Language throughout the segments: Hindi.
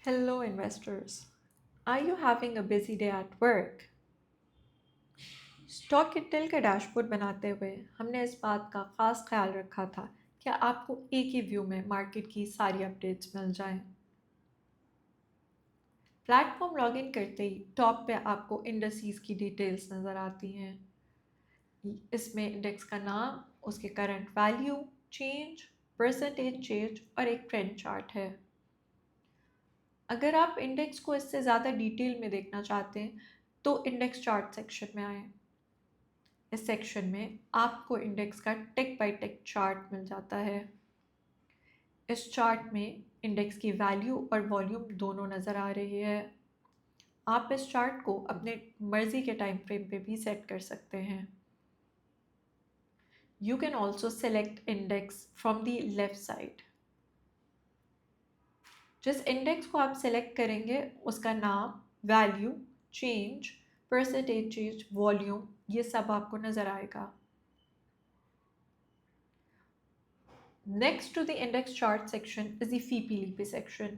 Hello, investors. Are you having a busy day at work? Stock Intel का डैशबोर्ड बनाते हुए हमने इस बात का खास ख्याल रखा था कि आपको एक ही व्यू में मार्केट की सारी अपडेट्स मिल जाएं। प्लेटफॉर्म लॉगिन करते ही टॉप पे आपको इंडस्ट्रीज की डिटेल्स नज़र आती हैं। इसमें इंडेक्स का नाम, उसके current value, change, percentage change और एक ट्रेंड चार्ट है। अगर आप इंडेक्स को इससे ज़्यादा डिटेल में देखना चाहते हैं तो इंडेक्स चार्ट सेक्शन में आएँ। इस सेक्शन में आपको इंडेक्स का टिक बाय टिक चार्ट मिल जाता है। इस चार्ट में इंडेक्स की वैल्यू और वॉल्यूम दोनों नज़र आ रही है। आप इस चार्ट को अपने मर्ज़ी के टाइम फ्रेम पे भी सेट कर सकते हैं। You can also select index from the left side. जिस इंडेक्स को आप सेलेक्ट करेंगे उसका नाम, value, change, percentage change, volume, ये सब आपको नज़र आएगा। Next to the index chart section is the FIPLIPI section.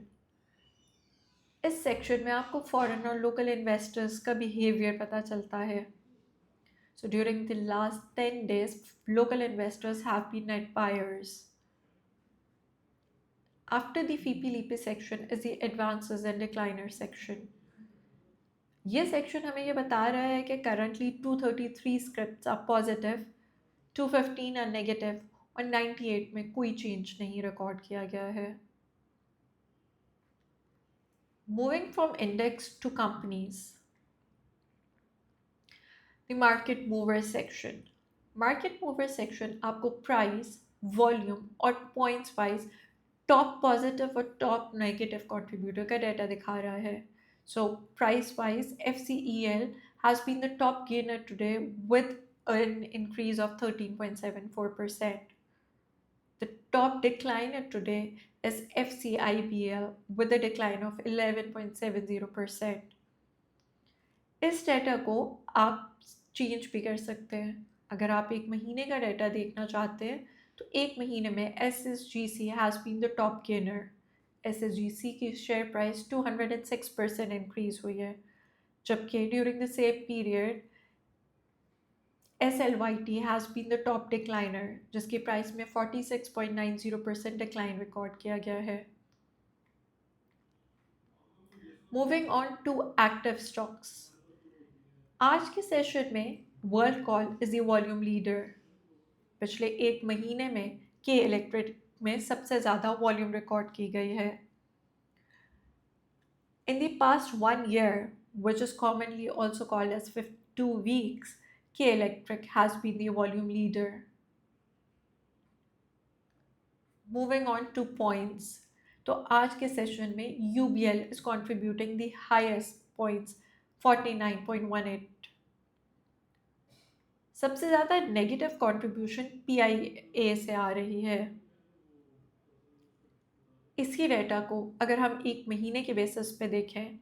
इस सेक्शन में आपको फॉरेन और लोकल इन्वेस्टर्स का बिहेवियर पता चलता है। So during the last 10 days, local investors have been net buyers. After the FIPLIPI section is the advances and decliner section. ये सेक्शन हमें ये बता रहा है कि currently 233 scripts are positive, 215 are negative और 98 में कोई चेंज नहीं रिकॉर्ड किया गया है। Moving from index to companies. The market mover section. Market mover section आपको प्राइस, वॉल्यूम और पॉइंट्स वाइज टॉप पॉजिटिव और टॉप नेगेटिव कंट्रीब्यूटर का डाटा दिखा रहा है। So price wise FCEL has been the top gainer today with an increase of 13.74%. The top decliner today is FCIBL with a decline of 11.70%. इस डाटा को आप चेंज भी कर सकते हैं। अगर आप एक महीने का डाटा देखना चाहते हैं तो एक महीने में SSGC has been the top gainer. SSGC की शेयर प्राइस 206% इंक्रीज हुई है, जबकि during the same period SLYT has been the top decliner, जिसकी प्राइस में 46.90% डिक्लाइन रिकॉर्ड किया गया है। Moving on to active stocks. आज के सेशन में world call is the volume leader. पिछले एक महीने में के इलेक्ट्रिक में सबसे ज़्यादा वॉल्यूम रिकॉर्ड की गई है। In the past 1 year, which is commonly also called as 52 weeks, K Electric has been the volume leader. Moving on to points. तो आज के सेशन में UBL is contributing the highest points, 49.18. सबसे ज़्यादा नेगेटिव कंट्रीब्यूशन PIA से आ रही है। इसी डेटा को अगर हम एक महीने के बेसिस पे देखें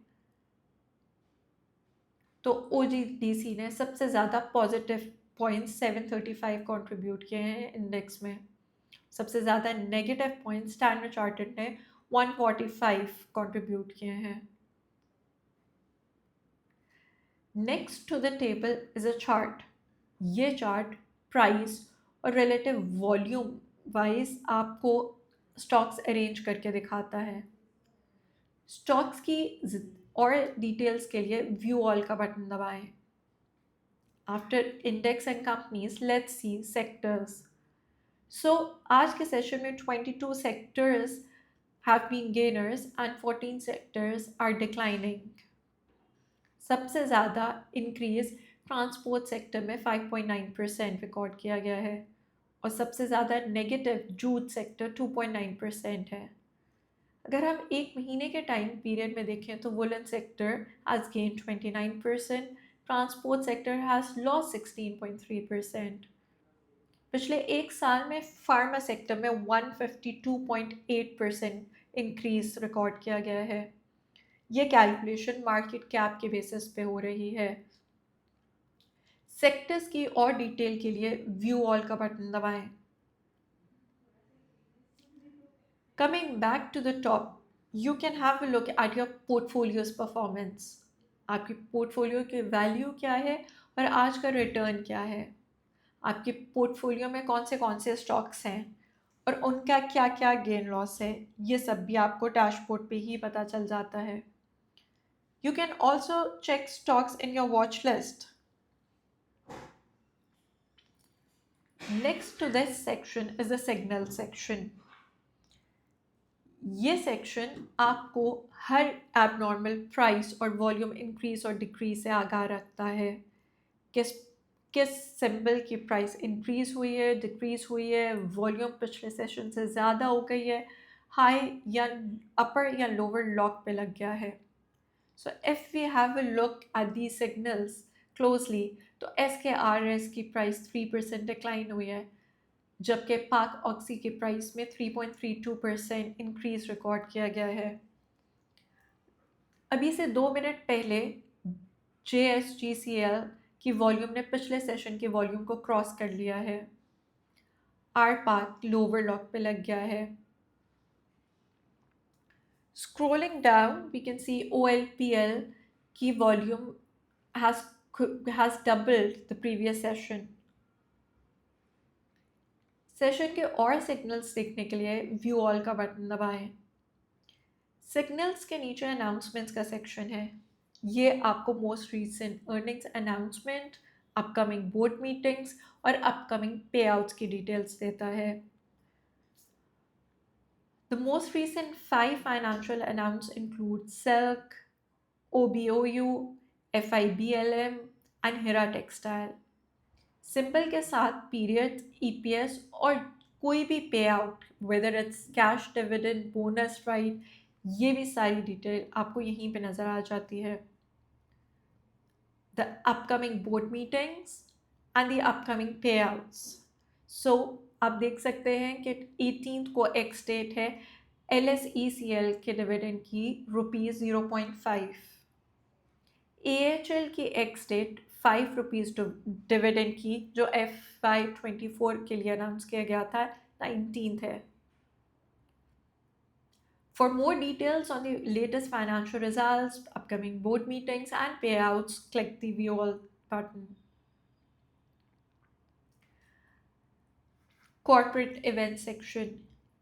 तो OGDC ने सबसे ज़्यादा पॉजिटिव पॉइंट्स 735 कंट्रीब्यूट किए हैं इंडेक्स में। सबसे ज़्यादा नेगेटिव पॉइंट्स स्टैंडर्ड चार्टर्ड ने 145 कंट्रीब्यूट किए हैं। Next to the table is a chart. ये चार्ट प्राइस और रिलेटिव वॉल्यूम वाइज आपको स्टॉक्स अरेंज करके दिखाता है। स्टॉक्स की और डिटेल्स के लिए व्यू ऑल का बटन दबाएं। After index and companies let's see sectors. So आज के सेशन में 22 sectors have been gainers and 14 sectors are declining. सबसे ज़्यादा इंक्रीज ट्रांसपोर्ट सेक्टर में 5.9% रिकॉर्ड किया गया है और सबसे ज़्यादा नेगेटिव जूट सेक्टर 2.9% है। अगर हम एक महीने के टाइम पीरियड में देखें तो woollen sector has gain 29%, transport sector has loss 16.3%। पिछले एक साल में फार्मा सेक्टर में 152.8% इंक्रीज रिकॉर्ड किया गया है। ये कैलकुलेशन मार्केट कैप के बेसिस पे हो रही है। सेक्टर्स की और डिटेल के लिए व्यू ऑल का बटन दबाएं। Coming back to the top, You can have a look at your portfolio's performance. आपकी पोर्टफोलियो की वैल्यू क्या है और आज का रिटर्न क्या है। आपके पोर्टफोलियो में कौन से स्टॉक्स हैं और उनका क्या क्या गेन लॉस है, ये सब भी आपको डैशबोर्ड पे ही पता चल जाता है। You can also check stocks in your watch list. Next to this section is the signal section. ये सेक्शन आपको हर एबनॉर्मल प्राइस और वॉल्यूम इंक्रीज और डिक्रीज से आगाह रखता है। किस किस सिंबल की प्राइस इंक्रीज हुई है, डिक्रीज हुई है, वॉल्यूम पिछले सेशन से ज़्यादा हो गई है, हाई या अपर या लोअर लॉक पे लग गया है। So if we have a look at the signals closely, तो SKRS की प्राइस 3% डिक्लाइन हुई है, जबकि पाक ऑक्सी की प्राइस में 3.32% इंक्रीज रिकॉर्ड किया गया है। अभी से 2 मिनट पहले JSGCL की वॉल्यूम ने पिछले सेशन की वॉल्यूम को क्रॉस कर लिया है। आर पाक लोअर लॉक पे लग गया है। Scrolling down we can see OLPL की volume has doubled the previous session. Session के और सिग्नल्स देखने के लिए व्यू ऑल का बटन दबाएं। सिग्नल्स के नीचे अनाउंसमेंट्स का सेक्शन है। ये आपको most recent earnings announcement, upcoming board meetings और अपकमिंग पे आउट्स की डिटेल्स देता है। The most recent 5 financial announce include silk, OBOU, FIBLM and Hira textile. Symbol के साथ पीरियड, EPS और कोई भी पे out, whether it's cash dividend, bonus right, ये भी सारी डिटेल आपको यहीं पे नज़र आ जाती है। The upcoming board meetings and the upcoming पे आउट्स। सो आप देख सकते हैं कि 18th को एक्स डेट है LSECL के डिविडेंड की ₹0.5, AHL की एक्स डेट ₹5 डिविडेंड की, जो FY24 के लिए अनाउंस किया गया था, 19th है। For more details on the latest financial results, upcoming board meetings and payouts, click the view all button. Corporate event section।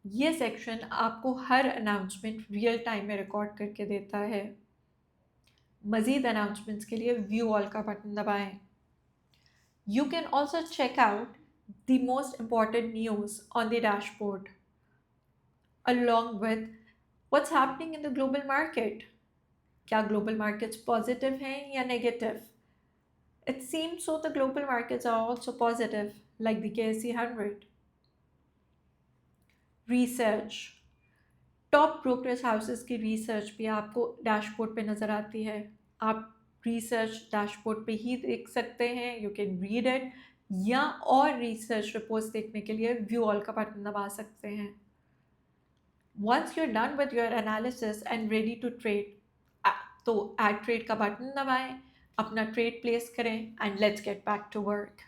ये सेक्शन आपको हर अनाउंसमेंट रियल टाइम में रिकॉर्ड करके देता है। मज़ीद अनाउंसमेंट्स के लिए व्यू ऑल का बटन दबाएं। You can also check out the most important news on the dashboard, along with what's happening in the global market. क्या global markets positive हैं या negative? It seems so the global markets are also positive, like the KSE 100. Research। Top brokerage houses की रिसर्च भी आपको डैशबोर्ड पे नज़र आती है। आप रिसर्च डैशबोर्ड पे ही देख सकते हैं, यू कैन रीड इट, या और रिसर्च रिपोर्ट्स देखने के लिए व्यू ऑल का बटन दबा सकते हैं। Once you are done with your analysis and ready to trade, तो ऐड ट्रेड का बटन दबाएं, अपना ट्रेड प्लेस करें and let's get back to work.